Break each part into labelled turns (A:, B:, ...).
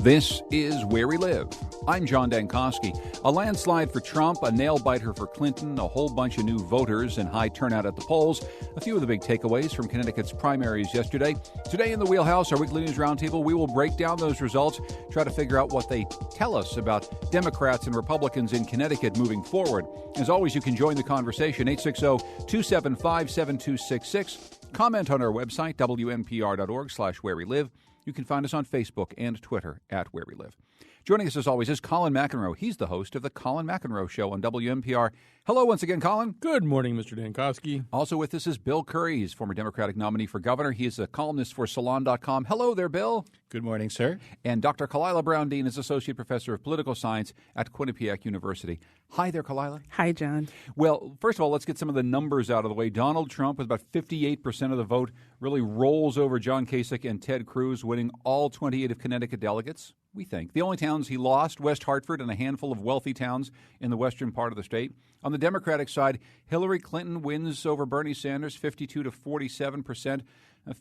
A: This is Where We Live. I'm John Dankosky. A landslide for Trump, a nail-biter for Clinton, a whole bunch of new voters, and high turnout at the polls. A few of the big takeaways from Connecticut's primaries yesterday. Today in the Wheelhouse, our weekly news roundtable, we will break down those results, try to figure out what they tell us about Democrats and Republicans in Connecticut moving forward. As always, you can join the conversation, 860-275-7266. Comment on our website, wnpr.org/where we live. You can find us on Facebook and Twitter at Where We Live. Joining us, as always, is Colin McEnroe. He's the host of The Colin McEnroe Show on WNPR. Hello once again, Colin.
B: Good morning, Mr. Dankosky.
A: Also with us is Bill Curry. He's former Democratic nominee for governor. He is a columnist for Salon.com. Hello there, Bill.
C: Good morning, sir.
A: And Dr. Kalila Brown-Dean is Associate Professor of Political Science at Quinnipiac University. Hi there, Kalila.
D: Hi, John.
A: Well, first of all, let's get some of the numbers out of the way. Donald Trump, with about 58% of the vote, really rolls over John Kasich and Ted Cruz, winning all 28 of Connecticut delegates, we think. The only towns he lost, West Hartford and a handful of wealthy towns in the western part of the state. On the Democratic side, Hillary Clinton wins over Bernie Sanders, 52 to 47%.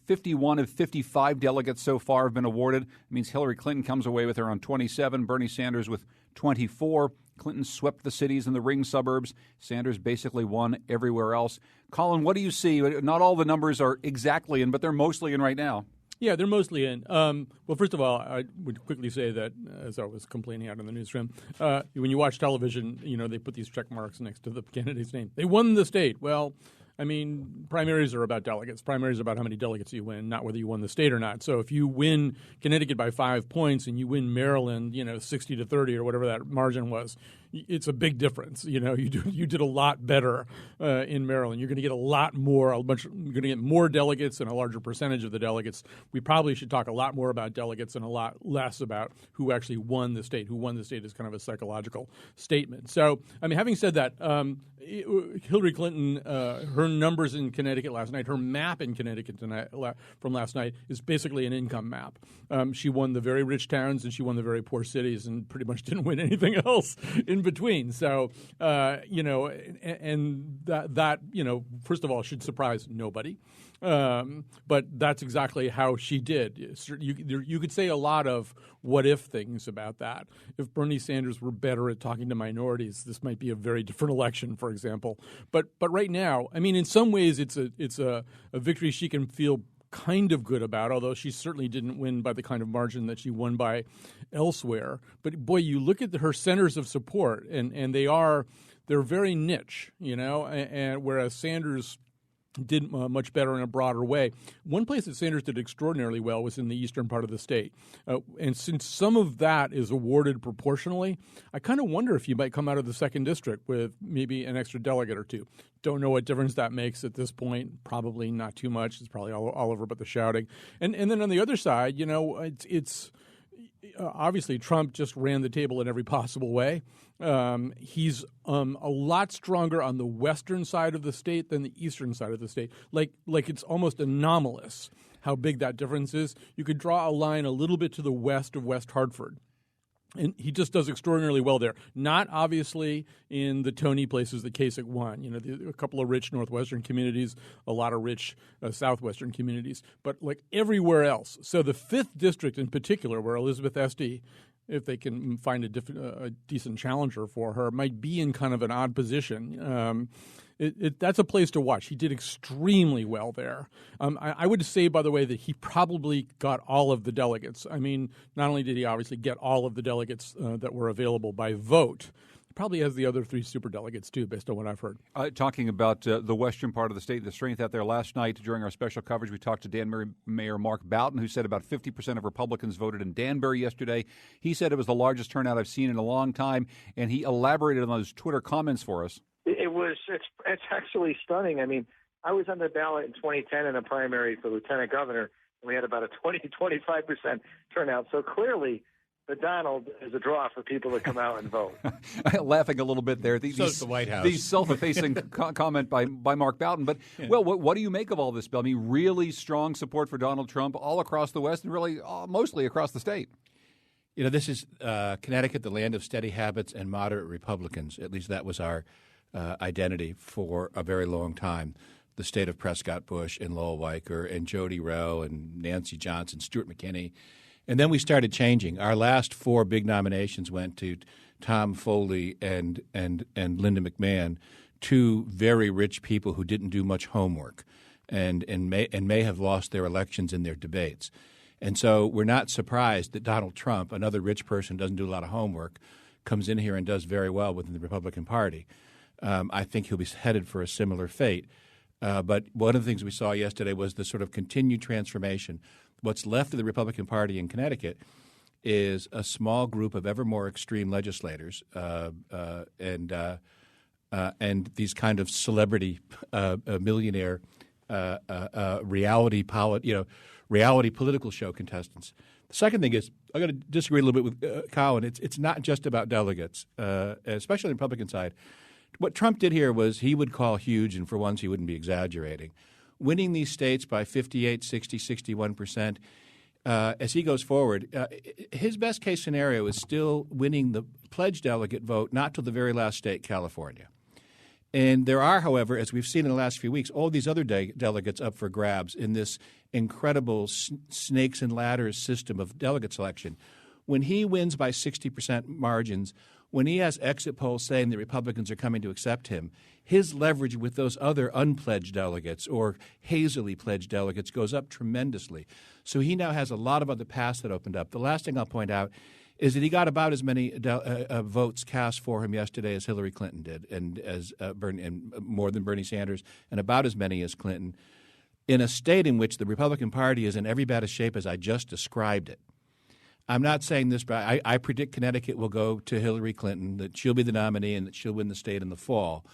A: 51 of 55 delegates so far have been awarded. It means Hillary Clinton comes away with around 27, Bernie Sanders with 24. Clinton swept the cities and the ring suburbs. Sanders basically won everywhere else. Colin, what do you see? Not all the numbers are exactly in, but they're mostly in right now.
B: Yeah, they're mostly in. Well, first of all, I would quickly say that, as I was complaining out in the newsroom, when you watch television, they put these check marks next to the candidate's name. They won the state. Well, I mean, primaries are about delegates. Primaries are about how many delegates you win, not whether you won the state or not. So if you win Connecticut by 5 points and you win Maryland, 60 to 30 or whatever that margin was, it's a big difference. You did a lot better in Maryland. You're going to get a lot more. You're going to get more delegates and a larger percentage of the delegates. We probably should talk a lot more about delegates and a lot less about who actually won the state. Who won the state is kind of a psychological statement. So, I mean, having said that, Hillary Clinton, her numbers in Connecticut last night, her map in Connecticut from last night is basically an income map. She won the very rich towns and she won the very poor cities and pretty much didn't win anything else in between. So, and that first of all, should surprise nobody. But that's exactly how she did. You could say a lot of what-if things about that. If Bernie Sanders were better at talking to minorities, this might be a very different election, for example. But right now, I mean, in some ways, it's a victory she can feel kind of good about, although she certainly didn't win by the kind of margin that she won by elsewhere. But boy, you look at her centers of support, and they're very niche, and whereas Sanders did much better in a broader way. One place that Sanders did extraordinarily well was in the eastern part of the state. And since some of that is awarded proportionally, I kind of wonder if you might come out of the second district with maybe an extra delegate or two. Don't know what difference that makes at this point. Probably not too much. It's probably all over but the shouting. And then on the other side, it's obviously Trump just ran the table in every possible way. He's a lot stronger on the western side of the state than the eastern side of the state. Like it's almost anomalous how big that difference is. You could draw a line a little bit to the west of West Hartford. And he just does extraordinarily well there. Not obviously in the Tony places that Kasich won. A couple of rich northwestern communities, a lot of rich southwestern communities, but like everywhere else. So the 5th district in particular, where Elizabeth Esty, if they can find a decent challenger for her, might be in kind of an odd position. That's a place to watch. He did extremely well there. I would say, by the way, that he probably got all of the delegates. I mean, not only did he obviously get all of the delegates that were available by vote, he probably has the other 3 superdelegates, too, based on what I've heard.
A: Talking about the western part of the state, the strength out there last night during our special coverage, we talked to Danbury Mayor Mark Boughton, who said about 50% of Republicans voted in Danbury yesterday. He said it was the largest turnout I've seen in a long time, and he elaborated on those Twitter comments for us.
E: It's actually stunning. I mean, I was on the ballot in 2010 in a primary for lieutenant governor, and we had about a 25% turnout. So clearly, the Donald is a draw for people to come out and vote.
A: Laughing a little bit there.
C: So is the White House.
A: These self-effacing comment by Mark Boughton. But, well, what do you make of all this, Bill? I mean, really strong support for Donald Trump all across the West and really mostly across the state.
C: This is Connecticut, the land of steady habits and moderate Republicans. At least that was our identity for a very long time. The state of Prescott Bush and Lowell Weicker and Jody Rowe and Nancy Johnson, Stuart McKinney. And then we started changing. Our last 4 big nominations went to Tom Foley and Linda McMahon, 2 very rich people who didn't do much homework and may have lost their elections in their debates. And so we're not surprised that Donald Trump, another rich person, doesn't do a lot of homework, comes in here and does very well within the Republican Party. I think he'll be headed for a similar fate. But one of the things we saw yesterday was the sort of continued transformation. What's left of the Republican Party in Connecticut is a small group of ever more extreme legislators and these kind of celebrity millionaire reality political show contestants. The second thing is I'm going to disagree a little bit with Colin. It's not just about delegates, especially on the Republican side. What Trump did here was he would call huge, and for once he wouldn't be exaggerating. Winning these states by 58, 60, 61%, as he goes forward, his best case scenario is still winning the pledge delegate vote, not to the very last state, California. And there are, however, as we've seen in the last few weeks, all these other delegates up for grabs in this incredible snakes and ladders system of delegate selection. When he wins by 60% margins, when he has exit polls saying the Republicans are coming to accept him, his leverage with those other unpledged delegates or hazily pledged delegates goes up tremendously. So he now has a lot of other paths that opened up. The last thing I'll point out is that he got about as many votes cast for him yesterday as Hillary Clinton did, and as and more than Bernie Sanders, and about as many as Clinton, in a state in which the Republican Party is in every bit of shape as I just described it. I'm not saying this, but I predict Connecticut will go to Hillary Clinton, that she'll be the nominee and that she'll win the state in the fall.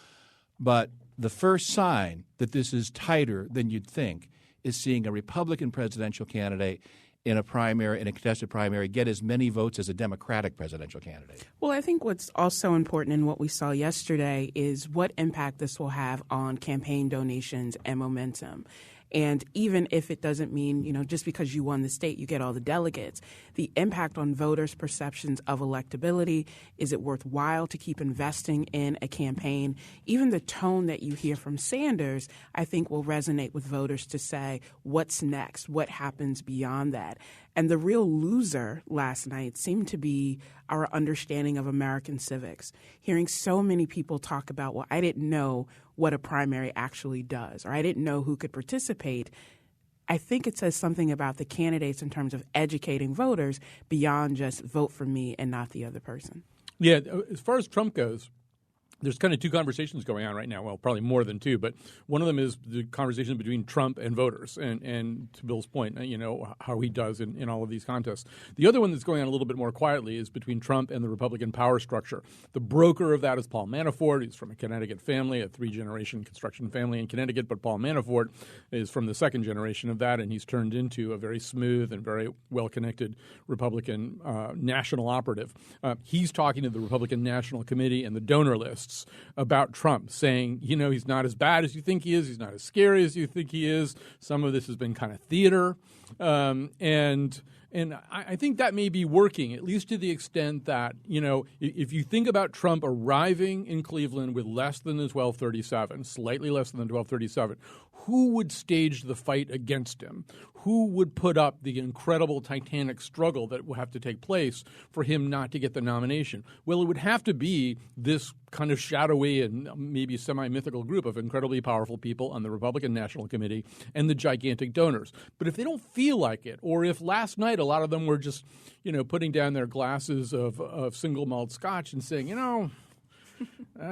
C: But the first sign that this is tighter than you'd think is seeing a Republican presidential candidate in a contested primary, get as many votes as a Democratic presidential candidate.
D: Well, I think what's also important in what we saw yesterday is what impact this will have on campaign donations and momentum. And even if it doesn't mean, just because you won the state, you get all the delegates, the impact on voters' perceptions of electability, is it worthwhile to keep investing in a campaign? Even the tone that you hear from Sanders, I think, will resonate with voters to say, what's next? What happens beyond that? And the real loser last night seemed to be our understanding of American civics. Hearing so many people talk about, well, I didn't know what a primary actually does, or I didn't know who could participate. I think it says something about the candidates in terms of educating voters beyond just vote for me and not the other person.
B: Yeah, as far as Trump goes, there's kind of 2 conversations going on right now. Well, probably more than 2, but one of them is the conversation between Trump and voters, and to Bill's point, how he does in all of these contests. The other one that's going on a little bit more quietly is between Trump and the Republican power structure. The broker of that is Paul Manafort. He's from a Connecticut family, a 3-generation construction family in Connecticut, but Paul Manafort is from the 2nd generation of that, and he's turned into a very smooth and very well-connected Republican national operative. He's talking to the Republican National Committee and the donor list about Trump, saying, he's not as bad as you think he is. He's not as scary as you think he is. Some of this has been kind of theater. And I think that may be working, at least to the extent that, if you think about Trump arriving in Cleveland with less than the 1237, slightly less than the 1237, who would stage the fight against him? Who would put up the incredible titanic struggle that will have to take place for him not to get the nomination? Well, it would have to be this kind of shadowy and maybe semi-mythical group of incredibly powerful people on the Republican National Committee and the gigantic donors. But if they don't feel like it, or if last night a lot of them were just, putting down their glasses of single malt scotch and saying,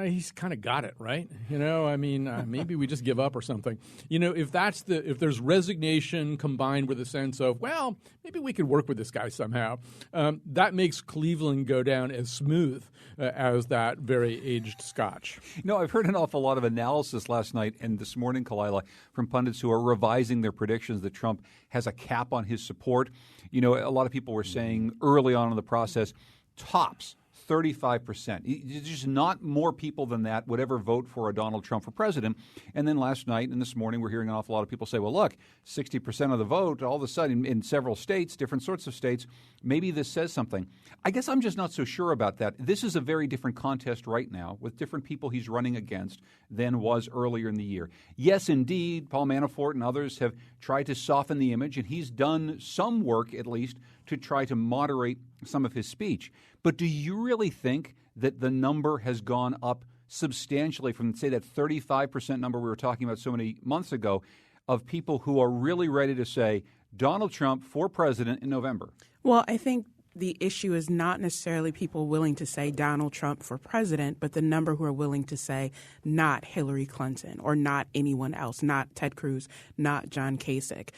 B: he's kind of got it, right? Maybe we just give up or something. If there's resignation combined with a sense of, well, maybe we could work with this guy somehow, that makes Cleveland go down as smooth as that very aged scotch.
A: I've heard an awful lot of analysis last night and this morning, Kalila, from pundits who are revising their predictions that Trump has a cap on his support. A lot of people were saying early on in the process, tops 35%. There's just not more people than that would ever vote for a Donald Trump for president. And then last night and this morning, we're hearing an awful lot of people say, well, look, 60% of the vote, all of a sudden in several states, different sorts of states, maybe this says something. I guess I'm just not so sure about that. This is a very different contest right now with different people he's running against than was earlier in the year. Yes, indeed, Paul Manafort and others have tried to soften the image, and he's done some work, at least, to try to moderate some of his speech. But do you really think that the number has gone up substantially from, say, that 35% number we were talking about so many months ago of people who are really ready to say Donald Trump for president in November?
D: Well, I think the issue is not necessarily people willing to say Donald Trump for president, but the number who are willing to say not Hillary Clinton or not anyone else, not Ted Cruz, not John Kasich.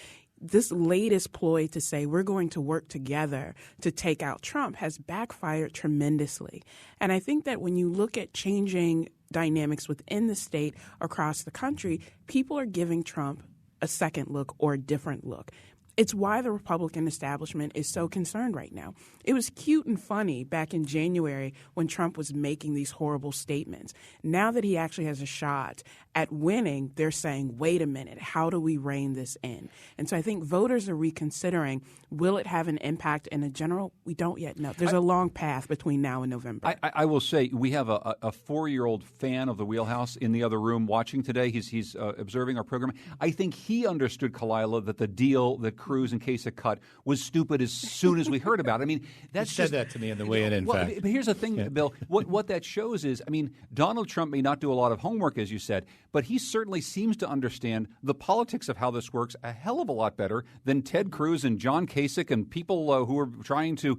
D: This latest ploy to say we're going to work together to take out Trump has backfired tremendously. And I think that when you look at changing dynamics within the state across the country, people are giving Trump a second look or a different look. It's why the Republican establishment is so concerned right now. It was cute and funny back in January when Trump was making these horrible statements. Now that he actually has a shot at winning, they're saying, wait a minute, how do we rein this in? And so I think voters are reconsidering, will it have an impact in a general? We don't yet know. There's a long path between now and November.
A: I will say we have a 4-year-old fan of the Wheelhouse in the other room watching today. He's observing our program. I think he understood, Kalila, that the deal that Cruz and Kasich cut was stupid as soon as we heard about it. I mean, that's
C: said that to me on the way in
A: well,
C: fact.
A: But here's the thing, Bill. What that shows is, I mean, Donald Trump may not do a lot of homework, as you said, but he certainly seems to understand the politics of how this works a hell of a lot better than Ted Cruz and John Kasich and people who are trying to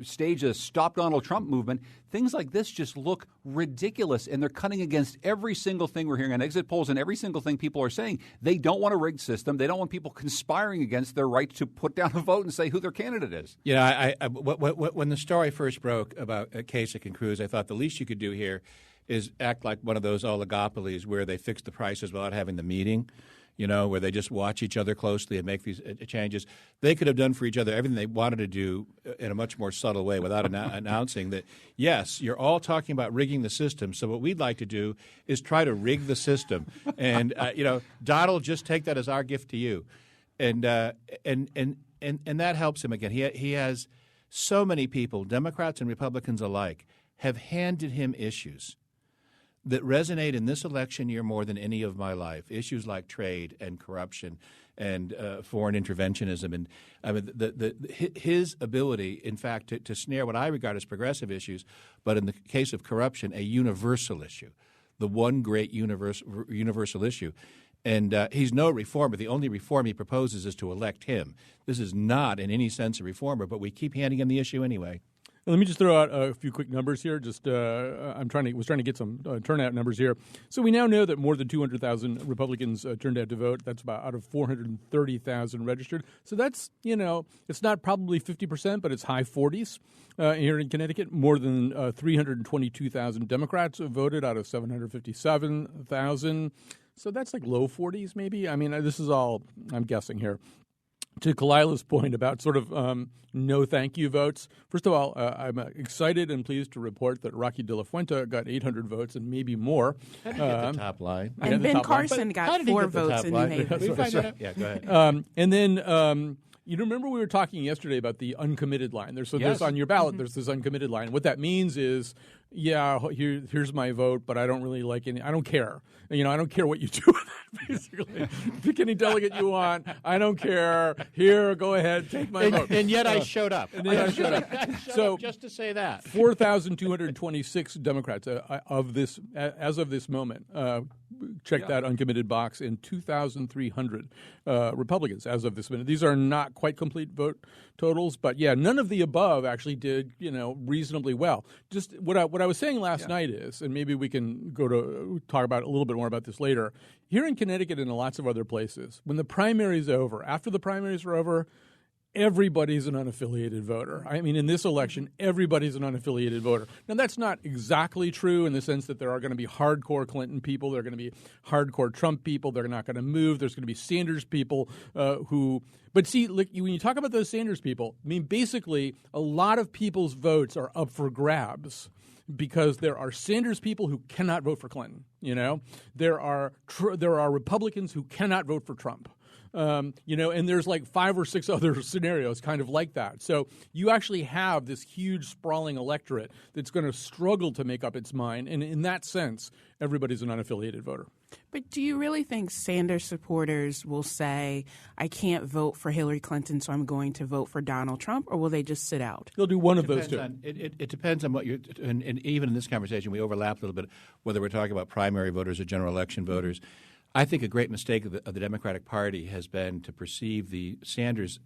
A: stage a Stop Donald Trump movement. Things like this just look ridiculous, and they're cutting against every single thing we're hearing on exit polls and every single thing people are saying. They don't want a rigged system. They don't want people conspiring against their right to put down a vote and say who their candidate is.
C: Yeah, when the story first broke about Kasich and Cruz, I thought the least you could do here is act like one of those oligopolies where they fix the prices without having the meeting. You know, where they just watch each other closely and make these changes. They could have done for each other everything they wanted to do in a much more subtle way without announcing that, yes, you're all talking about rigging the system. So what we'd like to do is try to rig the system. And, Donald, just take that as our gift to you. And that helps him again. He has so many people, Democrats and Republicans alike, have handed him issues that resonate in this election year more than any of my life. Issues like trade and corruption and foreign interventionism. And I mean, his ability, in fact, to snare what I regard as progressive issues, but in the case of corruption, a universal issue, the one great universal issue. And he's no reformer. The only reform he proposes is to elect him. This is not in any sense a reformer, but we keep handing him the issue anyway.
B: Let me just throw out a few quick numbers here. Just was trying to get some turnout numbers here. So we now know that more than 200,000 Republicans turned out to vote. That's about out of 430,000 registered. So that's, it's not probably 50%, but it's high 40s here in Connecticut. More than 322,000 Democrats voted out of 757,000. So that's like low 40s maybe. I mean, this is all I'm guessing here. To Kalila's point about sort of no thank you votes, first of all, I'm excited and pleased to report that Rocky De La Fuente got 800 votes and maybe more.
C: How did he get the top line?
D: And Ben Carson got 4 votes in New Haven.
C: Yeah, go ahead.
B: And then you remember we were talking yesterday about the uncommitted line. There's on your ballot, there's this uncommitted line. What that means is, here's my vote, but I don't really like any. I don't care. I don't care what you do with it, basically. Pick any delegate you want. I don't care. Here, go ahead, take my vote.
C: And yet I showed up.
B: I showed up. So
C: just to say that.
B: 4,226 Democrats as of this moment checked that uncommitted box, and 2,300 Republicans as of this minute. These are not quite complete vote totals, but none of the above actually did reasonably well. Just what I was saying last night is, and maybe we can talk about a little bit more about this later. Here in Connecticut and in lots of other places, when the primary is over, after the primaries are over, everybody's an unaffiliated voter. I mean, in this election, everybody's an unaffiliated voter. Now, that's not exactly true in the sense that there are going to be hardcore Clinton people. There are going to be hardcore Trump people. They're not going to move. There's going to be Sanders people who – but see, look, when you talk about those Sanders people, I mean, basically a lot of people's votes are up for grabs because there are Sanders people who cannot vote for Clinton. You know, there are Republicans who cannot vote for Trump. You know, and there's like 5 or 6 other scenarios kind of like that. So you actually have this huge sprawling electorate that's going to struggle to make up its mind. And in that sense, everybody's an unaffiliated voter.
D: But do you really think Sanders supporters will say, I can't vote for Hillary Clinton, so I'm going to vote for Donald Trump, or will they just sit out?
B: They'll do one of those two.
C: It depends on what you're – and even in this conversation, we overlap a little bit, whether we're talking about primary voters or general election voters. I think a great mistake of the Democratic Party has been to perceive the Sanders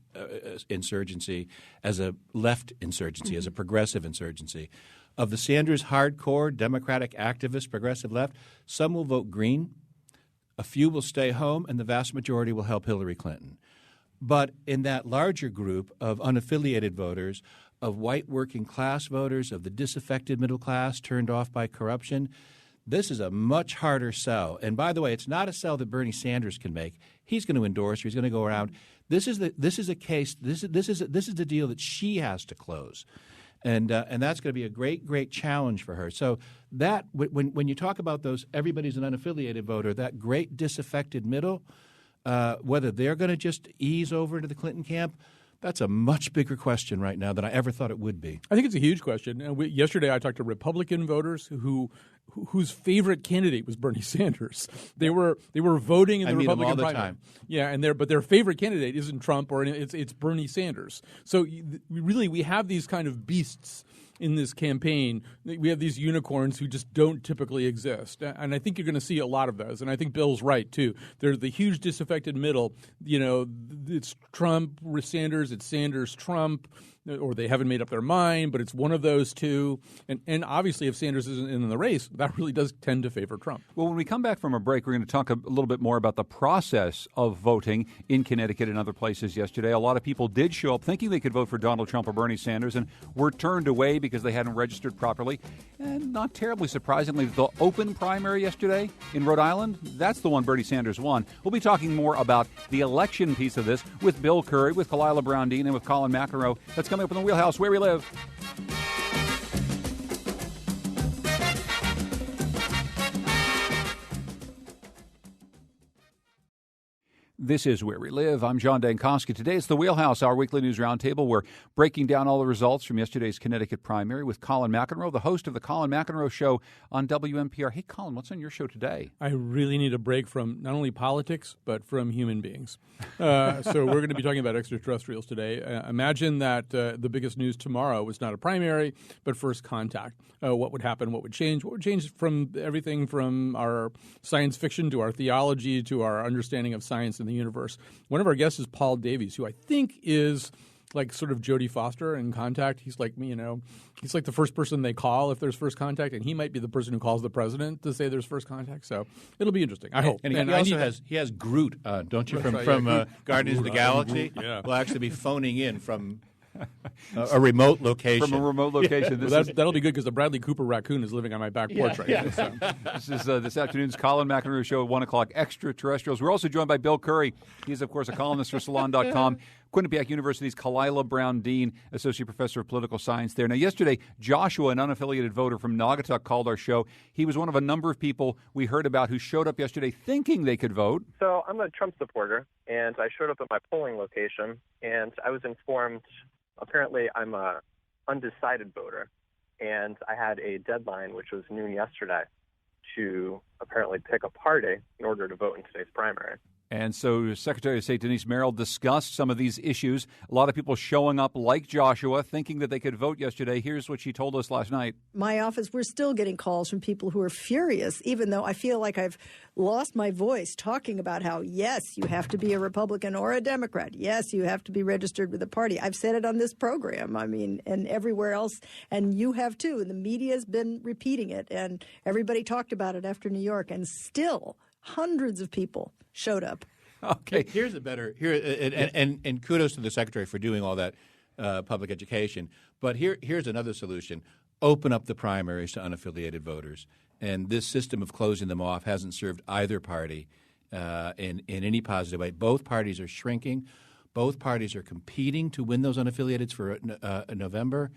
C: insurgency as a left insurgency, as a progressive insurgency. Of the Sanders hardcore Democratic activist progressive left, some will vote green, a few will stay home, and the vast majority will help Hillary Clinton. But in that larger group of unaffiliated voters, of white working class voters, of the disaffected middle class turned off by corruption, this is a much harder sell. And by the way, it's not a sell that Bernie Sanders can make. He's going to endorse her. He's going to go around. This is a case. This is the deal that she has to close, and that's going to be a great challenge for her. So that when you talk about those, everybody's an unaffiliated voter. That great disaffected middle, whether they're going to just ease over into the Clinton camp. That's a much bigger question right now than I ever thought it would be.
B: I think it's a huge question. Yesterday I talked to Republican voters whose favorite candidate was Bernie Sanders. They were voting in the Republican primary.
C: Time.
B: Yeah, but their favorite candidate isn't Trump or it's Bernie Sanders. So we have these kind of beasts in this campaign. We have these unicorns who just don't typically exist. And I think you're going to see a lot of those. And I think Bill's right, too. There's the huge disaffected middle. You know, it's Trump, Sanders, it's Sanders, Trump, or they haven't made up their mind, but it's one of those two. And obviously, if Sanders isn't in the race, that really does tend to favor Trump.
A: Well, when we come back from a break, we're going to talk a little bit more about the process of voting in Connecticut and other places yesterday. A lot of people did show up thinking they could vote for Donald Trump or Bernie Sanders and were turned away because they hadn't registered properly. And not terribly surprisingly, the open primary yesterday in Rhode Island, that's the one Bernie Sanders won. We'll be talking more about the election piece of this with Bill Curry, with Kalila Brown-Dean, and with Colin McEnroe. That's coming up in the Wheelhouse, Where We Live. This is Where We Live. I'm John Dankowski. Today it's the Wheelhouse, our weekly news roundtable. We're breaking down all the results from yesterday's Connecticut primary with Colin McEnroe, the host of the Colin McEnroe Show on WNPR. Hey, Colin, what's on your show today?
B: I really need a break from not only politics, but from human beings. So we're going to be talking about extraterrestrials today. Imagine that the biggest news tomorrow was not a primary, but first contact. What would happen? What would change? What would change from everything from our science fiction to our theology to our understanding of science in the universe? One of our guests is Paul Davies, who I think is like sort of Jodie Foster in Contact. He's like, he's like the first person they call if there's first contact, and he might be the person who calls the president to say there's first contact. So it'll be interesting, I hope.
C: And he has Groot, don't you, from Guardians of the Galaxy?
B: Groot, yeah.
C: We'll actually be phoning in from a remote location.
A: From a remote location.
B: Yeah. That'll be good because the Bradley Cooper raccoon is living on my back porch right now. So.
A: This is this afternoon's Colin McEnroe Show at 1 o'clock, Extraterrestrials. We're also joined by Bill Curry. He's, of course, a columnist for Salon.com. Quinnipiac University's Kalila Brown-Dean, Associate Professor of Political Science there. Now, yesterday, Joshua, an unaffiliated voter from Naugatuck, called our show. He was one of a number of people we heard about who showed up yesterday thinking they could vote.
F: So I'm a Trump supporter, and I showed up at my polling location, and I was informed apparently I'm a undecided voter, and I had a deadline, which was noon yesterday, to apparently pick a party in order to vote in today's primary.
A: And so Secretary of State Denise Merrill discussed some of these issues. A lot of people showing up like Joshua, thinking that they could vote yesterday. Here's what she told us last night.
G: My office, we're still getting calls from people who are furious, even though I feel like I've lost my voice talking about how, yes, you have to be a Republican or a Democrat. Yes, you have to be registered with a party. I've said it on this program, and everywhere else, and you have too. And the media has been repeating it, and everybody talked about it after New York, and still hundreds of people showed up.
A: Okay.
C: Here's a better and kudos to the secretary for doing all that public education. But here's another solution: open up the primaries to unaffiliated voters. And this system of closing them off hasn't served either party in any positive way. Both parties are shrinking. Both parties are competing to win those unaffiliateds for November.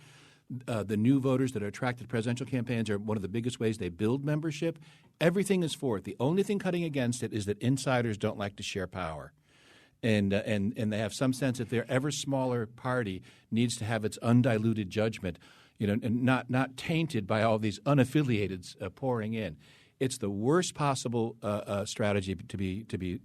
C: The new voters that are attracted to presidential campaigns are one of the biggest ways they build membership. Everything is for it. The only thing cutting against it is that insiders don't like to share power. And they have some sense that their ever smaller party needs to have its undiluted judgment, and not tainted by all these unaffiliateds pouring in. It's the worst possible strategy to be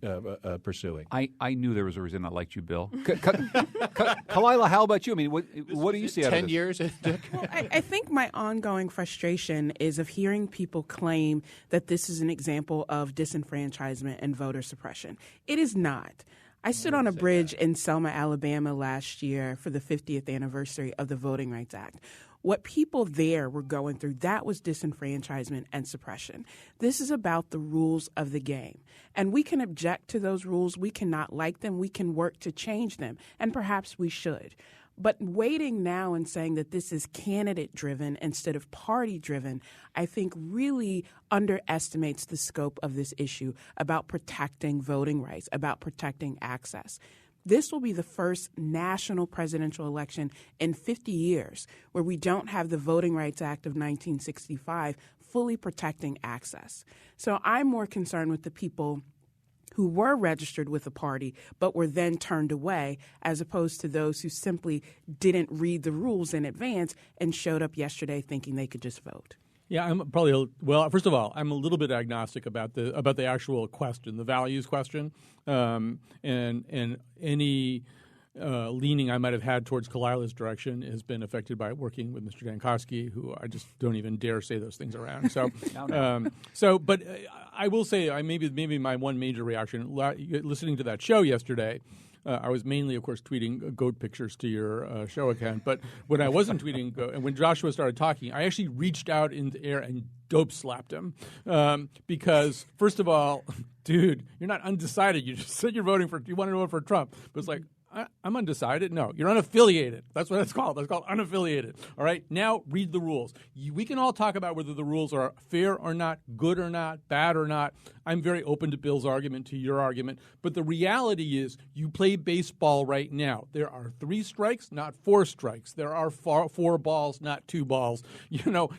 C: pursuing.
A: I knew there was a reason I liked you, Bill. Kalila, how about you? I mean, what do you see out of this?
C: 10 years?
D: Well, I think my ongoing frustration is of hearing people claim that this is an example of disenfranchisement and voter suppression. It is not. I stood on a bridge in Selma, Alabama last year for the 50th anniversary of the Voting Rights Act. What people there were going through, that was disenfranchisement and suppression. This is about the rules of the game. And we can object to those rules. We cannot like them. We can work to change them. And perhaps we should. But waiting now and saying that this is candidate-driven instead of party-driven, I think really underestimates the scope of this issue about protecting voting rights, about protecting access. This will be the first national presidential election in 50 years where we don't have the Voting Rights Act of 1965 fully protecting access. So I'm more concerned with the people who were registered with a party but were then turned away, as opposed to those who simply didn't read the rules in advance and showed up yesterday thinking they could just vote.
B: Yeah, first of all, I'm a little bit agnostic about the actual question, the values question, and any leaning I might have had towards Kalila's direction has been affected by working with Mr. Dankosky, who I just don't even dare say those things around. So, but I will say, maybe my one major reaction listening to that show yesterday. I was mainly, of course, tweeting goat pictures to your show account. But when I wasn't tweeting, and when Joshua started talking, I actually reached out in the air and dope slapped him. Because, first of all, dude, you're not undecided. You just said you want to vote for Trump. But it's like, I'm undecided. No, you're unaffiliated. That's what it's called. That's called unaffiliated. All right? Now read the rules. We can all talk about whether the rules are fair or not, good or not, bad or not. I'm very open to Bill's argument, to your argument. But the reality is you play baseball right now. There are 3 strikes, not 4 strikes. There are 4 balls, not 2 balls.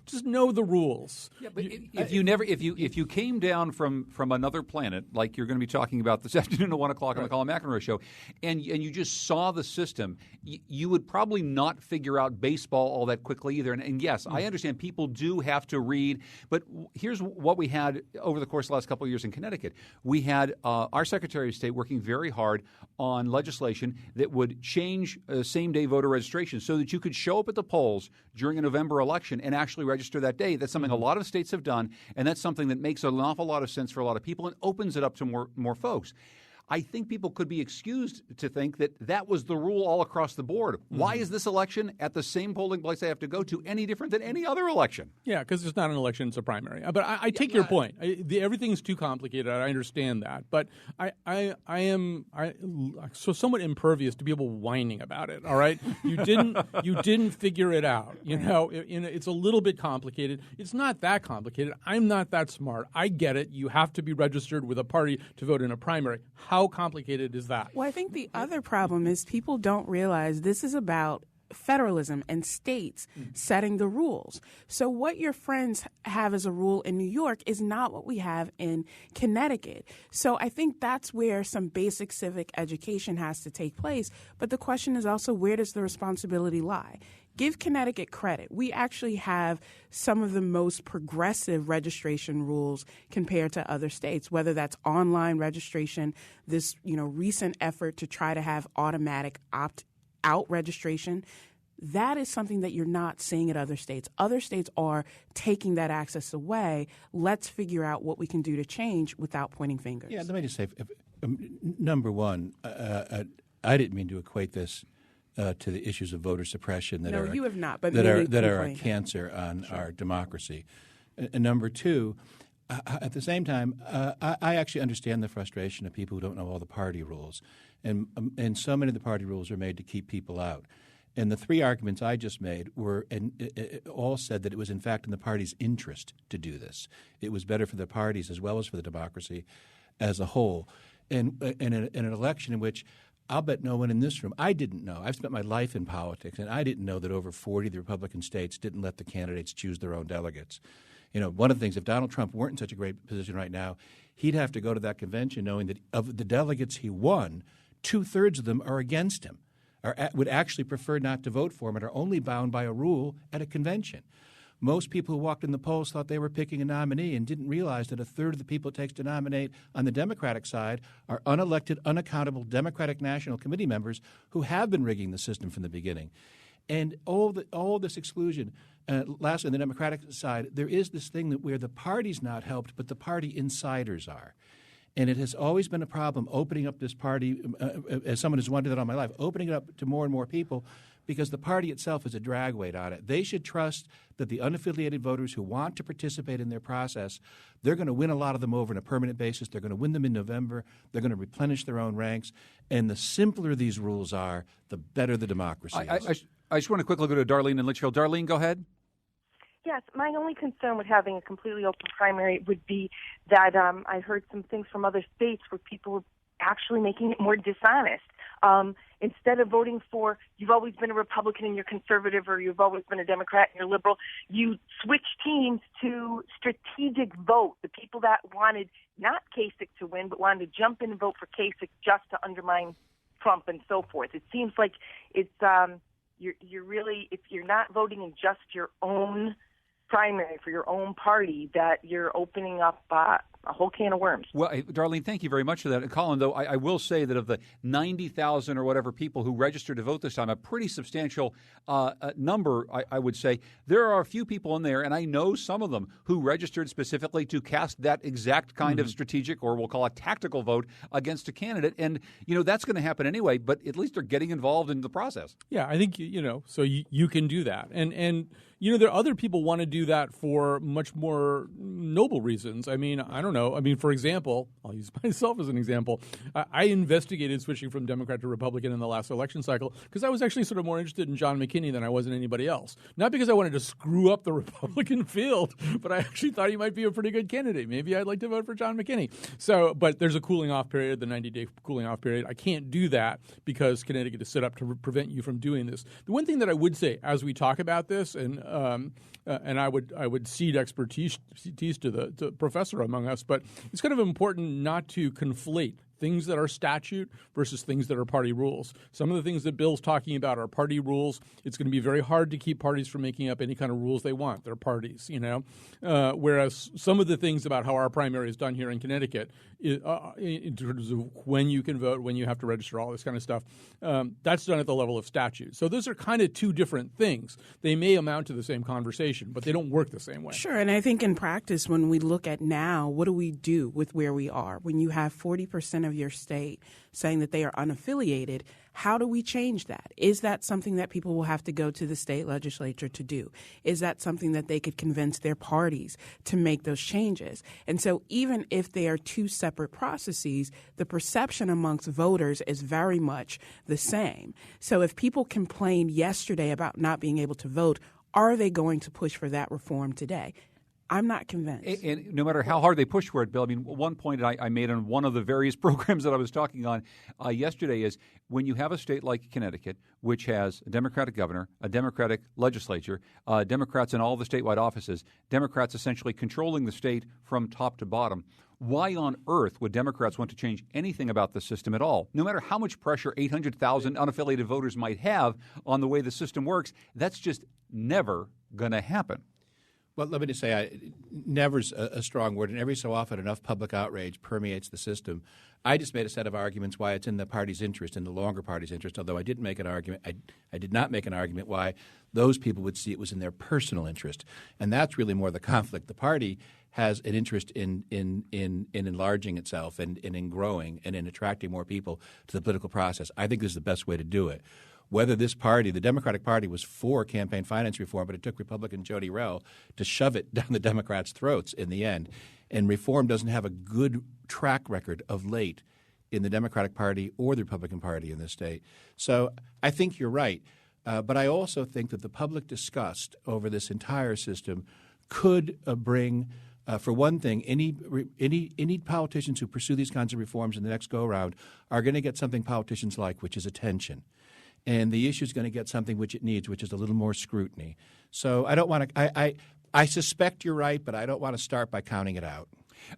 B: Just know the rules.
A: Yeah, but if you came down from another planet, like you're going to be talking about this afternoon at 1 o'clock on the Colin McEnroe show, and you just saw the system, you would probably not figure out baseball all that quickly either. And yes, I understand people do have to read, but here's what we had over the course of the last couple of years in Connecticut. We had our Secretary of State working very hard on legislation that would change same-day voter registration so that you could show up at the polls during a November election and actually register that day. That's something a lot of states have done, and that's something that makes an awful lot of sense for a lot of people and opens it up to more folks. I think people could be excused to think that was the rule all across the board. Why is this election at the same polling place I have to go to any different than any other election?
B: Yeah, because it's not an election; it's a primary. But I take your point. Everything's too complicated. I understand that, but I am so somewhat impervious to people whining about it. All right, you didn't figure it out. It's a little bit complicated. It's not that complicated. I'm not that smart. I get it. You have to be registered with a party to vote in a primary. How complicated is that?
D: Well, I think the other problem is people don't realize this is about federalism and states setting the rules. So what your friends have as a rule in New York is not what we have in Connecticut. So I think that's where some basic civic education has to take place. But the question is also, where does the responsibility lie? Give Connecticut credit. We actually have some of the most progressive registration rules compared to other states, whether that's online registration, this recent effort to try to have automatic opt-out registration. That is something that you're not seeing at other states. Other states are taking that access away. Let's figure out what we can do to change without pointing fingers.
C: Yeah, let me just say, number one, I didn't mean to equate this to the issues of voter suppression that
D: you have not, but
C: that are a cancer on our democracy. And number two, At the same time, I actually understand the frustration of people who don't know all the party rules. And so many of the party rules are made to keep people out. And the three arguments I just made were all said that it was, in fact, in the party's interest to do this. It was better for the parties as well as for the democracy as a whole. And in an election in which I'll bet no one in this room, I didn't know. I've spent my life in politics, and I didn't know that over 40 of the Republican states didn't let the candidates choose their own delegates. One of the things, if Donald Trump weren't in such a great position right now, he'd have to go to that convention knowing that of the delegates he won, 2/3 of them are against him, or would actually prefer not to vote for him and are only bound by a rule at a convention. Most people who walked in the polls thought they were picking a nominee and didn't realize that 1/3 of the people it takes to nominate on the Democratic side are unelected, unaccountable Democratic National Committee members who have been rigging the system from the beginning. And all this exclusion, lastly, on the Democratic side, there is this thing where the party's not helped, but the party insiders are. And it has always been a problem opening up this party, as someone who's wanted that all my life, opening it up to more and more people because the party itself is a drag weight on it. They should trust that the unaffiliated voters who want to participate in their process, they're going to win a lot of them over on a permanent basis. They're going to win them in November. They're going to replenish their own ranks. And the simpler these rules are, the better the democracy is.
A: I just want to quickly go to Darlene in Litchfield. Darlene, go ahead.
H: Yes, my only concern with having a completely open primary would be that I heard some things from other states where people were actually making it more dishonest. Instead of voting for, you've always been a Republican and you're conservative, or you've always been a Democrat and you're liberal, you switch teams to strategic vote. The people that wanted not Kasich to win, but wanted to jump in and vote for Kasich just to undermine Trump and so forth. It seems like it's you're really, if you're not voting in just your own primary for your own party, that you're opening up a whole can of worms.
A: Well, Darlene, thank you very much for that. And Colin, though, I will say that of the 90,000 or whatever people who registered to vote this time, a pretty substantial number, I would say, there are a few people in there, and I know some of them, who registered specifically to cast that exact kind of strategic, or we'll call it tactical vote, against a candidate. And, that's going to happen anyway, but at least they're getting involved in the process.
B: Yeah, I think, so you can do that. And there are other people want to do that for much more noble reasons. I mean, I don't know. I mean, for example, I'll use myself as an example. I investigated switching from Democrat to Republican in the last election cycle because I was actually sort of more interested in John McKinney than I was in anybody else. Not because I wanted to screw up the Republican field, but I actually thought he might be a pretty good candidate. Maybe I'd like to vote for John McKinney. So, but there's a cooling off period, the 90-day cooling off period. I can't do that because Connecticut is set up to prevent you from doing this. The one thing that I would say as we talk about this, and I would cede expertise to the professor among us, but it's kind of important not to conflate things that are statute versus things that are party rules. Some of the things that Bill's talking about are party rules. It's going to be very hard to keep parties from making up any kind of rules they want. They're parties, whereas some of the things about how our primary is done here in Connecticut, in terms of when you can vote, when you have to register, all this kind of stuff, that's done at the level of statute. So those are kind of two different things. They may amount to the same conversation, but they don't work the same way.
D: Sure, and I think in practice, when we look at now, what do we do with where we are? When you have 40% of your state saying that they are unaffiliated, how do we change that? Is that something that people will have to go to the state legislature to do? Is that something that they could convince their parties to make those changes? And so even if they are two separate processes, the perception amongst voters is very much the same. So if people complained yesterday about not being able to vote, are they going to push for that reform today? I'm not convinced.
A: And no matter how hard they push for it, Bill, I mean, one point I made on one of the various programs that I was talking on yesterday is when you have a state like Connecticut, which has a Democratic governor, a Democratic legislature, Democrats in all the statewide offices, Democrats essentially controlling the state from top to bottom, why on earth would Democrats want to change anything about the system at all? No matter how much pressure 800,000 unaffiliated voters might have on the way the system works, that's just never going to happen.
C: Well, let me just say, never's a strong word, and every so often enough public outrage permeates the system. I just made a set of arguments why it's in the party's interest, in the longer party's interest, although I didn't make an argument. I did not make an argument why those people would see it was in their personal interest, and that's really more the conflict. The party has an interest in enlarging itself and in growing and in attracting more people to the political process. I think this is the best way to do it. Whether this party, the Democratic Party, was for campaign finance reform, but it took Republican Jody Rell to shove it down the Democrats' throats in the end. And reform doesn't have a good track record of late in the Democratic Party or the Republican Party in this state. So I think you're right. But I also think that the public disgust over this entire system could bring, for one thing, any politicians who pursue these kinds of reforms in the next go-around are going to get something politicians like, which is attention. And the issue is going to get something which it needs, which is a little more scrutiny. So I don't want to I suspect you're right, but I don't want to start by counting it out.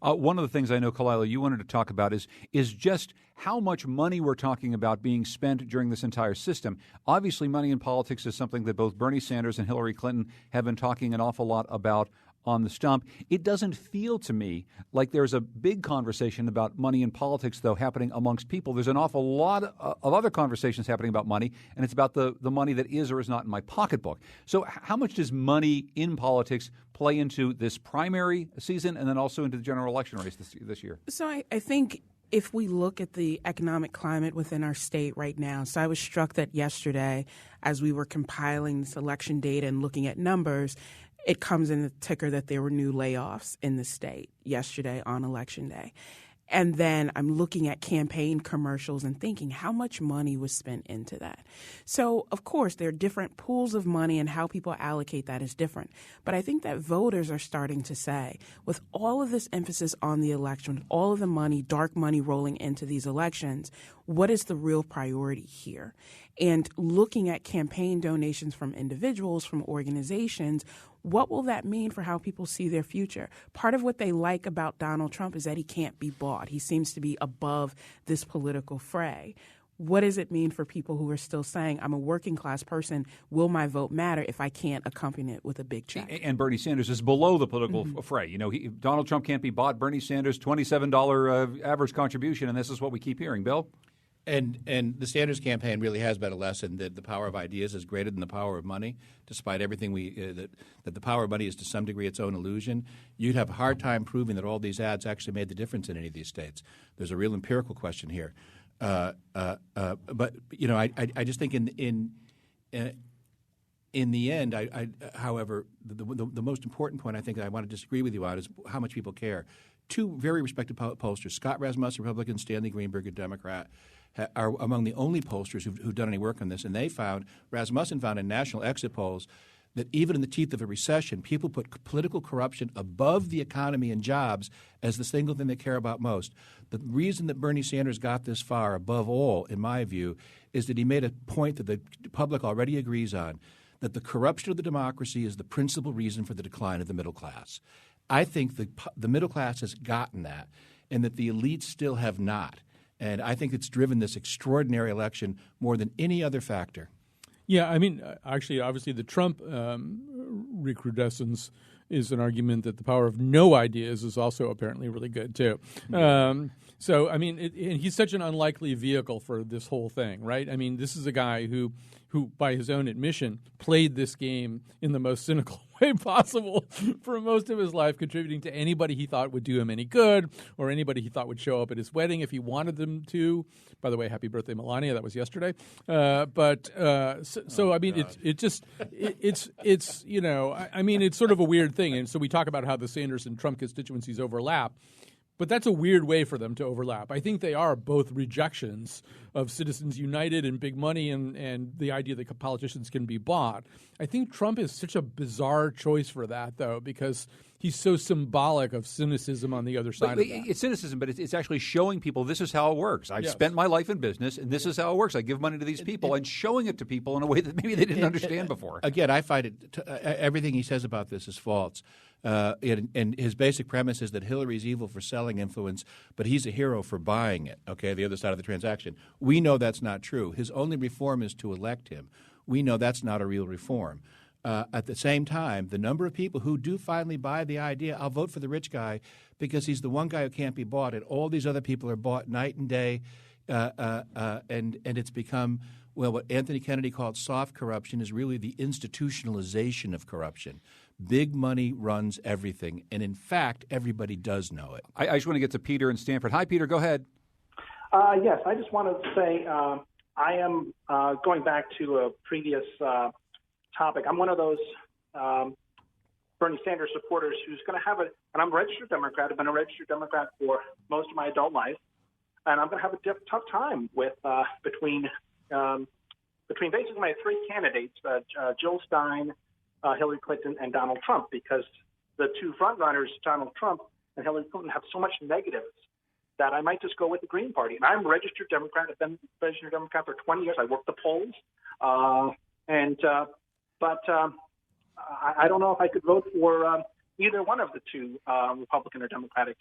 A: One of the things I know, Kalila, you wanted to talk about is just how much money we're talking about being spent during this entire system. Obviously, money in politics is something that both Bernie Sanders and Hillary Clinton have been talking an awful lot about on the stump. It doesn't feel to me like there's a big conversation about money in politics, though, happening amongst people. There's an awful lot of other conversations happening about money, and it's about the money that is or is not in my pocketbook. So how much does money in politics play into this primary season and then also into the general election race this year?
D: So I think if we look at the economic climate within our state right now, so I was struck that yesterday as we were compiling this election data and looking at numbers, it comes in the ticker that there were new layoffs in the state yesterday on Election Day. And then I'm looking at campaign commercials and thinking how much money was spent into that. So, of course, there are different pools of money and how people allocate that is different. But I think that voters are starting to say, with all of this emphasis on the election, with all of the money, dark money rolling into these elections, what is the real priority here? And looking at campaign donations from individuals, from organizations, what will that mean for how people see their future? Part of what they like about Donald Trump is that he can't be bought. He seems to be above this political fray. What does it mean for people who are still saying, I'm a working class person, will my vote matter if I can't accompany it with a big check?
A: And Bernie Sanders is below the political fray. You know, Donald Trump can't be bought. Bernie Sanders, $27 average contribution, and this is what we keep hearing. Bill?
C: And the Sanders campaign really has been a lesson that the power of ideas is greater than the power of money, despite everything that the power of money is to some degree its own illusion. You'd have a hard time proving that all these ads actually made the difference in any of these states. There's a real empirical question here. But you know, I just think in the end, however, the most important point I think that I want to disagree with you on is how much people care. Two very respected pollsters, Scott Rasmussen, Republican, Stanley Greenberg, a Democrat, are among the only pollsters who've done any work on this. And Rasmussen found in national exit polls that even in the teeth of a recession, people put political corruption above the economy and jobs as the single thing they care about most. The reason that Bernie Sanders got this far, above all, in my view, is that he made a point that the public already agrees on, that the corruption of the democracy is the principal reason for the decline of the middle class. I think the middle class has gotten that, and that the elites still have not. And I think it's driven this extraordinary election more than any other factor.
B: Yeah, I mean, actually, obviously, the Trump recrudescence is an argument that the power of no ideas is also apparently really good, too. So, I mean, and he's such an unlikely vehicle for this whole thing, right? I mean, this is a guy who, by his own admission, played this game in the most cynical way possible for most of his life, contributing to anybody he thought would do him any good or anybody he thought would show up at his wedding if he wanted them to. By the way, happy birthday, Melania. That was yesterday. So I mean, it's you know, I mean, it's sort of a weird thing. And so we talk about how the Sanders and Trump constituencies overlap. But that's a weird way for them to overlap. I think they are both rejections of Citizens United and big money and the idea that politicians can be bought. I think Trump is such a bizarre choice for that, though, because he's so symbolic of cynicism on the other side of that.
A: It's cynicism, but it's actually showing people this is how it works. I've spent my life in business, and this is how it works. I give money to these people and showing it to people in a way that maybe they didn't understand before.
C: Again, I find everything he says about this is false. And his basic premise is that Hillary's evil for selling influence, but he's a hero for buying it, okay, the other side of the transaction. We know that's not true. His only reform is to elect him. We know that's not a real reform. At the same time, the number of people who do finally buy the idea, I'll vote for the rich guy because he's the one guy who can't be bought, and all these other people are bought night and day, and it's become, well, what Anthony Kennedy called soft corruption is really the institutionalization of corruption. Big money runs everything, and in fact, everybody does know it.
A: I just want to get to Peter in Stanford. Hi, Peter. Go ahead.
I: Yes, I just wanted to say I am going back to a previous topic. I'm one of those Bernie Sanders supporters who's going to have And I'm a registered Democrat. I've been a registered Democrat for most of my adult life. And I'm going to have a tough time with between basically my three candidates, Jill Stein, Hillary Clinton, and Donald Trump, because the two frontrunners, Donald Trump and Hillary Clinton, have so much negatives that I might just go with the Green Party. And I'm a registered Democrat. I've been a registered Democrat for 20 years. I work the polls. But I don't know if I could vote for either one of the two Republican or Democratic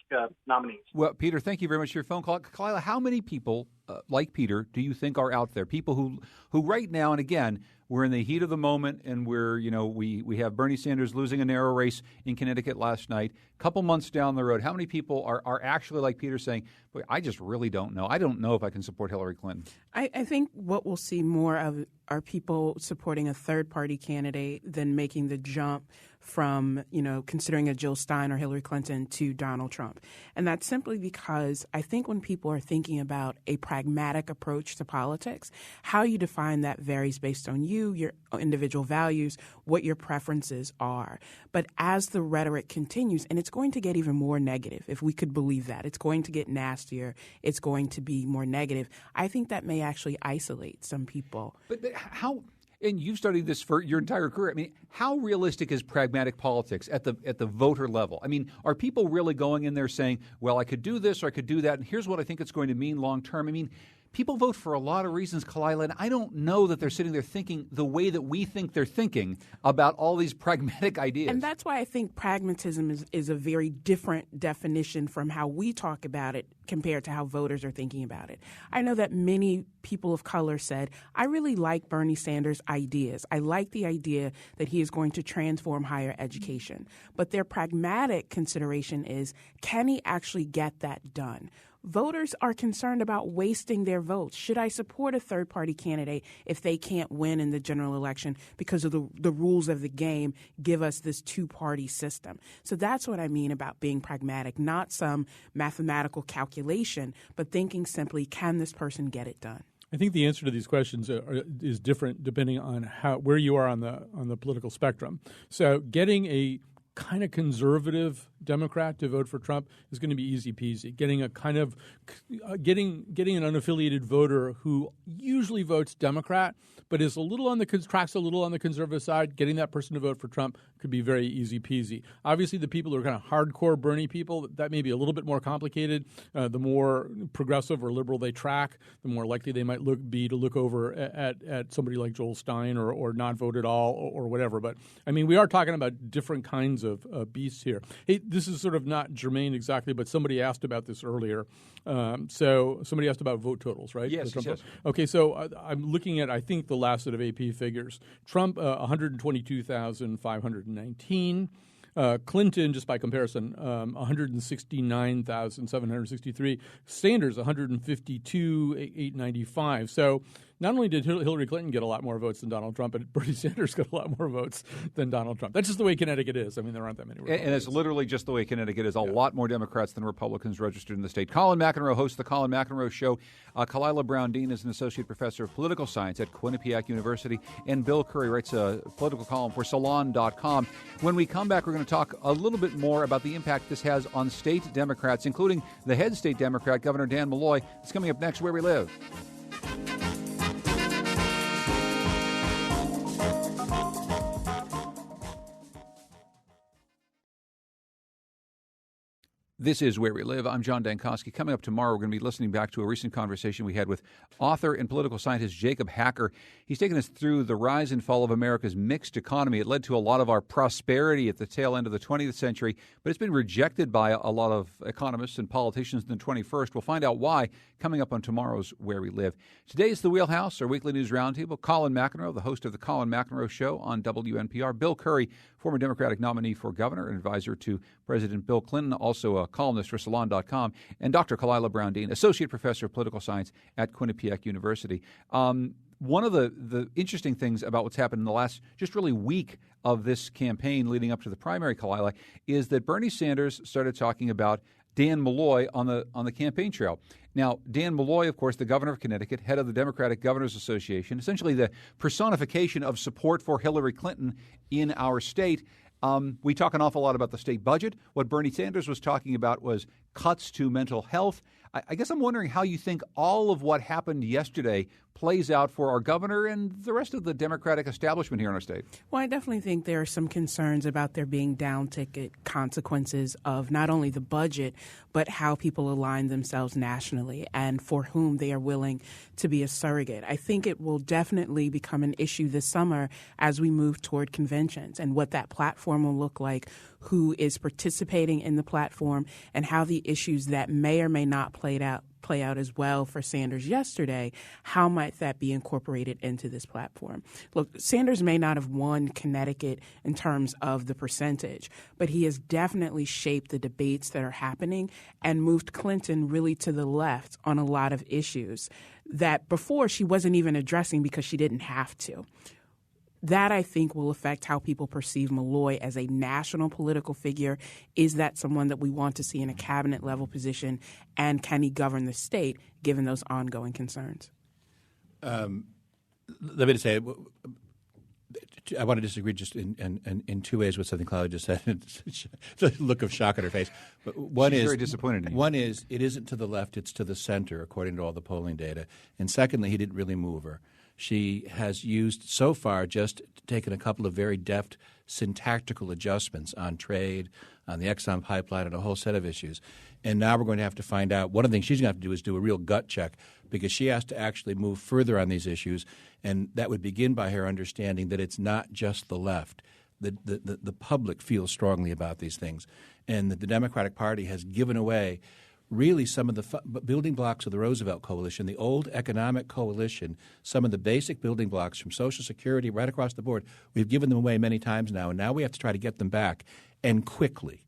I: nominees.
A: Well, Peter, thank you very much for your phone call. Kalila, how many people like Peter do you think are out there? People who right now, and again, we're in the heat of the moment, and we have Bernie Sanders losing a narrow race in Connecticut last night. A couple months down the road, how many people are actually like Peter saying, boy, I just really don't know. I don't know if I can support Hillary Clinton.
D: I think what we'll see more of are people supporting a third-party candidate than making the jump from, considering a Jill Stein or Hillary Clinton to Donald Trump. And that's simply because I think when people are thinking about a pragmatic approach to politics, how you define that varies based on you, your individual values, what your preferences are. But as the rhetoric continues, and it's going to get even more negative, if we could believe that, it's going to get nastier, it's going to be more negative, I think that may actually isolate some people.
A: But how... And you've studied this for your entire career. I mean, how realistic is pragmatic politics at the voter level? I mean, are people really going in there saying, well, I could do this or I could do that, and here's what I think it's going to mean long term? I mean, people vote for a lot of reasons, Kalila, and I don't know that they're sitting there thinking the way that we think they're thinking about all these pragmatic ideas.
D: And that's why I think pragmatism is a very different definition from how we talk about it compared to how voters are thinking about it. I know that many people of color said, I really like Bernie Sanders' ideas. I like the idea that he is going to transform higher education. But their pragmatic consideration is, can he actually get that done? Voters are concerned about wasting their votes. Should I support a third-party candidate if they can't win in the general election because of the rules of the game give us this two-party system? So that's what I mean about being pragmatic, not some mathematical calculation, but thinking simply, can this person get it done?
B: I think the answer to these questions is different depending on where you are on the political spectrum. So getting a kind of conservative Democrat to vote for Trump is going to be easy peasy. Getting a kind of getting an unaffiliated voter who usually votes Democrat but is tracks a little on the conservative side, getting that person to vote for Trump could be very easy peasy. Obviously, the people who are kind of hardcore Bernie people, that may be a little bit more complicated. The more progressive or liberal they track, the more likely they might look over at somebody like Joel Stein or not vote at all or whatever. But I mean, we are talking about different kinds of beasts here. Hey, this is sort of not germane exactly, but somebody asked about this earlier. So somebody asked about vote totals, right?
A: Yes.
B: Okay, so I'm looking at, I think, the last set of AP figures. Trump, 122,519. Clinton, just by comparison, 169,763. Sanders, 152,895. So not only did Hillary Clinton get a lot more votes than Donald Trump, but Bernie Sanders got a lot more votes than Donald Trump. That's just the way Connecticut is. I mean, there aren't that many Republicans.
A: And it's literally just the way Connecticut is. A lot more Democrats than Republicans registered in the state. Colin McEnroe hosts the Colin McEnroe Show. Kalila Brown-Dean is an associate professor of political science at Quinnipiac University. And Bill Curry writes a political column for Salon.com. When we come back, we're going to talk a little bit more about the impact this has on state Democrats, including the head state Democrat, Governor Dan Malloy. It's coming up next, Where We Live. This is Where We Live. I'm John Dankosky. Coming up tomorrow, we're going to be listening back to a recent conversation we had with author and political scientist Jacob Hacker. He's taken us through the rise and fall of America's mixed economy. It led to a lot of our prosperity at the tail end of the 20th century, but it's been rejected by a lot of economists and politicians in the 21st. We'll find out why coming up on tomorrow's Where We Live. Today is the Wheelhouse, our weekly news roundtable. Colin McEnroe, the host of the Colin McEnroe Show on WNPR. Bill Curry, former Democratic nominee for governor and advisor to President Bill Clinton, also a columnist for Salon.com, and Dr. Kalila Brown-Dean, associate professor of political science at Quinnipiac University. One of the interesting things about what's happened in the last just really week of this campaign leading up to the primary, Kalila, is that Bernie Sanders started talking about Dan Malloy on the campaign trail. Now, Dan Malloy, of course, the governor of Connecticut, head of the Democratic Governors Association, essentially the personification of support for Hillary Clinton in our state. We talk an awful lot about the state budget. What Bernie Sanders was talking about was cuts to mental health. I guess I'm wondering how you think all of what happened yesterday plays out for our governor and the rest of the Democratic establishment here in our state.
D: Well, I definitely think there are some concerns about there being down-ticket consequences of not only the budget, but how people align themselves nationally and for whom they are willing to be a surrogate. I think it will definitely become an issue this summer as we move toward conventions and what that platform will look like, who is participating in the platform, and how the issues that may or may not play out as well for Sanders yesterday, how might that be incorporated into this platform? Look, Sanders may not have won Connecticut in terms of the percentage, but he has definitely shaped the debates that are happening and moved Clinton really to the left on a lot of issues that before she wasn't even addressing because she didn't have to. That, I think, will affect how people perceive Malloy as a national political figure. Is that someone that we want to see in a cabinet-level position, and can he govern the state given those ongoing concerns?
C: Let me just say, I want to disagree just in two ways with something Claudia just said. The look of shock on her face. But
A: She's very disappointed in you.
C: One is it isn't to the left, it's to the center, according to all the polling data. And secondly, he didn't really move her. She has used so far just taken a couple of very deft syntactical adjustments on trade, on the Exxon pipeline, and a whole set of issues. And now we're going to have to find out. One of the things she's going to have to do is do a real gut check because she has to actually move further on these issues. And that would begin by her understanding that it's not just the left. The public feels strongly about these things. And that the Democratic Party has given away really some of the building blocks of the Roosevelt coalition, the old economic coalition, some of the basic building blocks from Social Security right across the board. We've given them away many times now, and now we have to try to get them back, and quickly.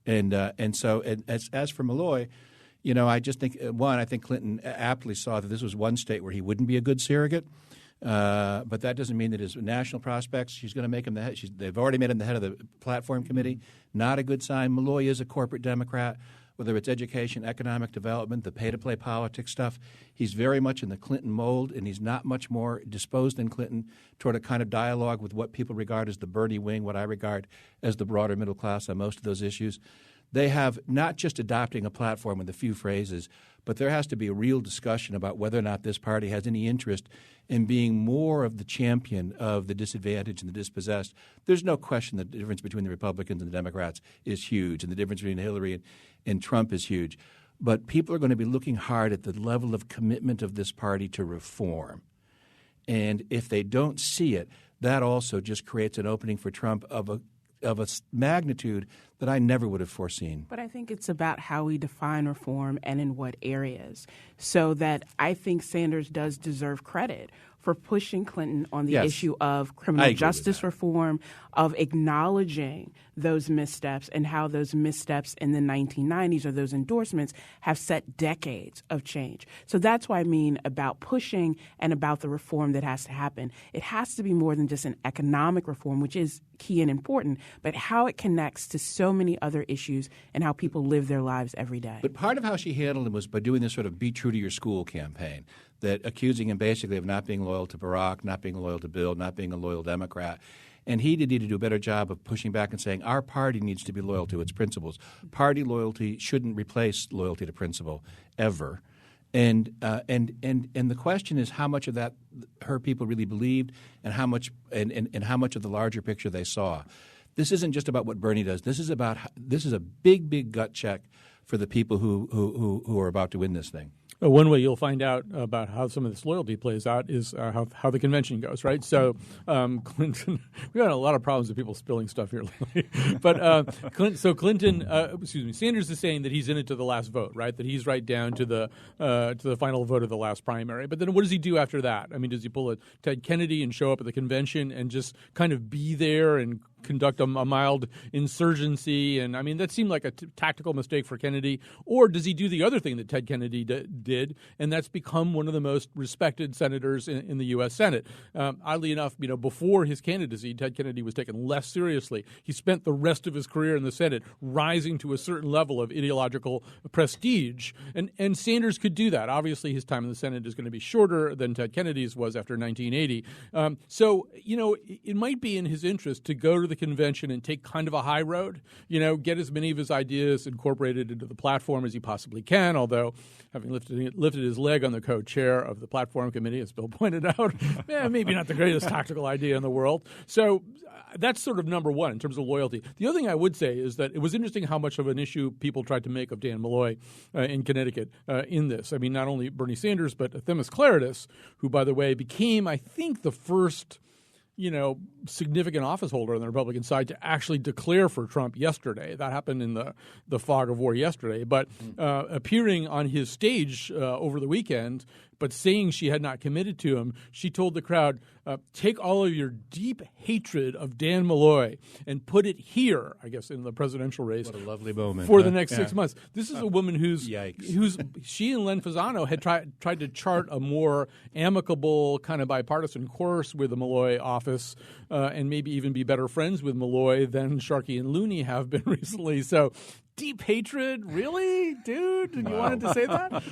C: And so as for Malloy, I just think, I think Clinton aptly saw that this was one state where he wouldn't be a good surrogate. But that doesn't mean that his national prospects, she's going to make him the head. They've already made him the head of the platform committee. Not a good sign. Malloy is a corporate Democrat. Whether it's education, economic development, the pay-to-play politics stuff, he's very much in the Clinton mold, and he's not much more disposed than Clinton toward a kind of dialogue with what people regard as the Bernie wing, what I regard as the broader middle class on most of those issues. They have not just adopting a platform with a few phrases, but there has to be a real discussion about whether or not this party has any interest in being more of the champion of the disadvantaged and the dispossessed. There's no question that the difference between the Republicans and the Democrats is huge, and the difference between Hillary and Trump is huge. But people are going to be looking hard at the level of commitment of this party to reform. And if they don't see it, that also just creates an opening for Trump of a magnitude that I never would have foreseen.
D: But I think it's about how we define reform and in what areas. So that I think Sanders does deserve credit for pushing Clinton on the issue of criminal justice reform, of acknowledging those missteps and how those missteps in the 1990s or those endorsements have set decades of change. So that's what I mean about pushing and about the reform that has to happen. It has to be more than just an economic reform, which is key and important, but how it connects to so many other issues and how people live their lives every day.
C: But part of how she handled him was by doing this sort of be true to your school campaign, that accusing him basically of not being loyal to Barack, not being loyal to Bill, not being a loyal Democrat. And he did need to do a better job of pushing back and saying our party needs to be loyal to its principles. Party loyalty shouldn't replace loyalty to principle ever. And the question is how much of that her people really believed, and how much of the larger picture they saw. This isn't just about what Bernie does. This is a big gut check for the people who are about to win this thing.
B: One way you'll find out about how some of this loyalty plays out is how the convention goes, right? So Clinton, we've had a lot of problems with people spilling stuff here lately. But Sanders is saying that he's in it to the last vote, right? That he's right down to the final vote of the last primary. But then what does he do after that? I mean, does he pull a Ted Kennedy and show up at the convention and just kind of be there and conduct a mild insurgency? And I mean, that seemed like a tactical mistake for Kennedy. Or does he do the other thing that Ted Kennedy did, and that's become one of the most respected senators in the U.S. Senate? Oddly enough, before his candidacy, Ted Kennedy was taken less seriously. He spent the rest of his career in the Senate rising to a certain level of ideological prestige, and Sanders could do that. Obviously, his time in the Senate is going to be shorter than Ted Kennedy's was after 1980. So, it might be in his interest to go to the convention and take kind of a high road, get as many of his ideas incorporated into the platform as he possibly can, although having lifted his leg on the co-chair of the platform committee, as Bill pointed out, maybe not the greatest tactical idea in the world. So that's sort of number one in terms of loyalty. The other thing I would say is that it was interesting how much of an issue people tried to make of Dan Malloy in Connecticut in this. I mean, not only Bernie Sanders, but Themis Claridis, who, by the way, became, I think, the first significant office holder on the Republican side to actually declare for Trump yesterday. That happened in the fog of war yesterday. But appearing on his stage over the weekend, but saying she had not committed to him, she told the crowd, take all of your deep hatred of Dan Malloy and put it here, I guess, in the presidential race.
C: What a lovely moment.
B: For the next 6 months. This is a woman who's
C: Yikes.
B: she and Len Fasano had tried to chart a more amicable kind of bipartisan course with the Malloy office and maybe even be better friends with Malloy than Sharkey and Looney have been recently. So deep hatred? Really? Dude, you wanted to say that?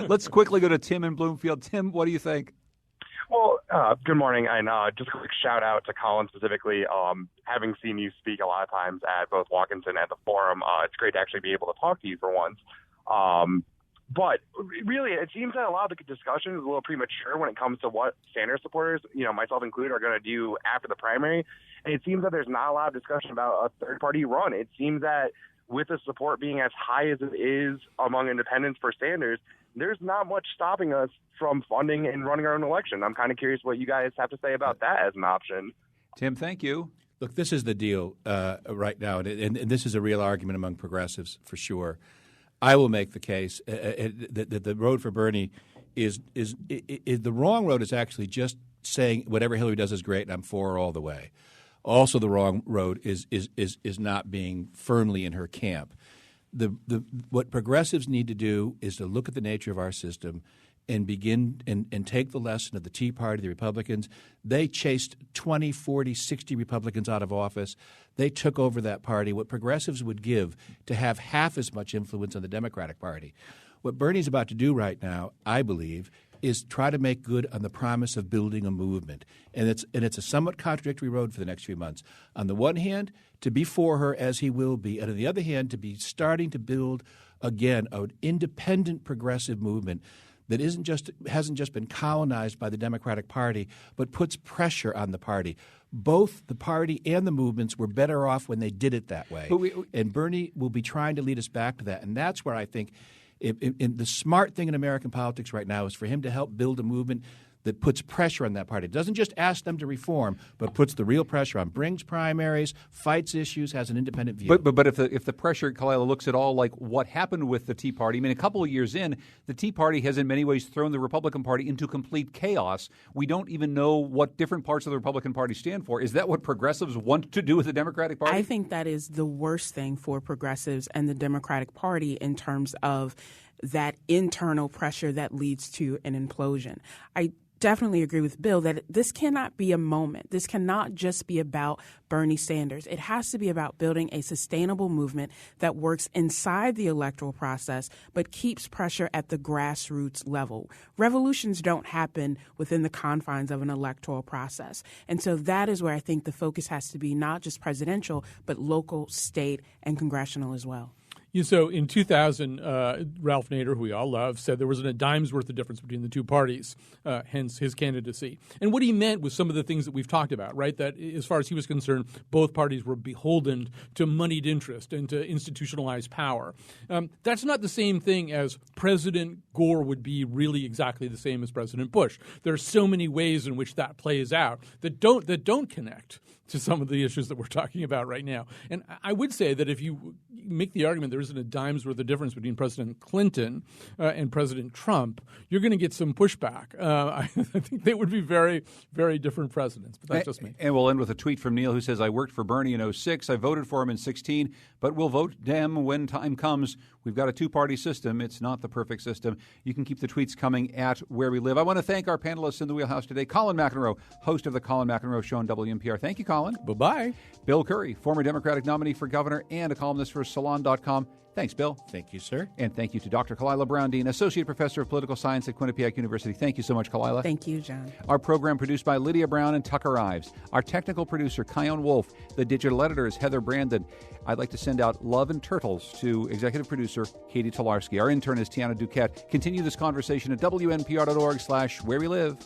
A: Let's quickly go to Tim in Bloomfield. Tim, what do you think?
J: Well, good morning, and just a quick shout out to Colin specifically. Having seen you speak a lot of times at both Walkinson and the Forum, it's great to actually be able to talk to you for once. But really, it seems that a lot of the discussion is a little premature when it comes to what Sanders supporters, myself included, are going to do after the primary. And it seems that there's not a lot of discussion about a third-party run. It seems that with the support being as high as it is among independents for Sanders, there's not much stopping us from funding and running our own election. I'm kind of curious what you guys have to say about that as an option.
A: Tim, thank you.
C: Look, this is the deal right now, and this is a real argument among progressives for sure. I will make the case that the road for Bernie is the wrong road is actually just saying whatever Hillary does is great and I'm for her all the way. Also, the wrong road is not being firmly in her camp. What progressives need to do is to look at the nature of our system and begin and take the lesson of the Tea Party, the Republicans. They chased 20, 40, 60 Republicans out of office. They took over that party. What progressives would give to have half as much influence on the Democratic Party. What Bernie's about to do right now, I believe, is try to make good on the promise of building a movement. And it's a somewhat contradictory road for the next few months. On the one hand, to be for her as he will be, and on the other hand, to be starting to build, again, an independent progressive movement that hasn't just been colonized by the Democratic Party, but puts pressure on the party. Both the party and the movements were better off when they did it that way. And Bernie will be trying to lead us back to that. And that's where I think the smart thing in American politics right now is for him to help build a movement that puts pressure on that party. It doesn't just ask them to reform, but puts the real pressure on, brings primaries, fights issues, has an independent view.
A: But if the pressure, Kalila, looks at all like what happened with the Tea Party, I mean, a couple of years in, the Tea Party has in many ways thrown the Republican Party into complete chaos. We don't even know what different parts of the Republican Party stand for. Is that what progressives want to do with the Democratic Party?
D: I think that is the worst thing for progressives and the Democratic Party in terms of that internal pressure that leads to an implosion. I definitely agree with Bill that this cannot be a moment. This cannot just be about Bernie Sanders. It has to be about building a sustainable movement that works inside the electoral process but keeps pressure at the grassroots level. Revolutions don't happen within the confines of an electoral process. And so that is where I think the focus has to be not just presidential, but local, state, and congressional as well.
B: So in 2000, Ralph Nader, who we all love, said there wasn't a dime's worth of difference between the two parties, hence his candidacy. And what he meant was some of the things that we've talked about, right? That as far as he was concerned, both parties were beholden to moneyed interest and to institutionalized power. That's not the same thing as President Gore would be really exactly the same as President Bush. There are so many ways in which that plays out that don't connect to some of the issues that we're talking about right now. And I would say that if you make the argument there isn't a dime's worth of difference between President Clinton and President Trump, you're going to get some pushback. I think they would be very, very different presidents, but that's just me.
A: And we'll end with a tweet from Neil who says, I worked for Bernie in 2006. I voted for him in 2016, but we'll vote Dem when time comes. We've got a two-party system. It's not the perfect system. You can keep the tweets coming at Where We Live. I want to thank our panelists in the Wheelhouse today. Colin McEnroe, host of the Colin McEnroe Show on WNPR. Thank you, Colin.
B: Bye-bye.
A: Bill Curry, former Democratic nominee for governor and a columnist for Salon.com. Thanks, Bill.
C: Thank you, sir.
A: And thank you to Dr. Kalila Brown-Dean, Associate Professor of Political Science at Quinnipiac University. Thank you so much, Kalila.
D: Thank you, John.
A: Our program produced by Lydia Brown and Tucker Ives. Our technical producer, Kyone Wolf. The digital editor is Heather Brandon. I'd like to send out love and turtles to executive producer Katie Tolarski. Our intern is Tiana Duquette. Continue this conversation at WNPR.org/where we live.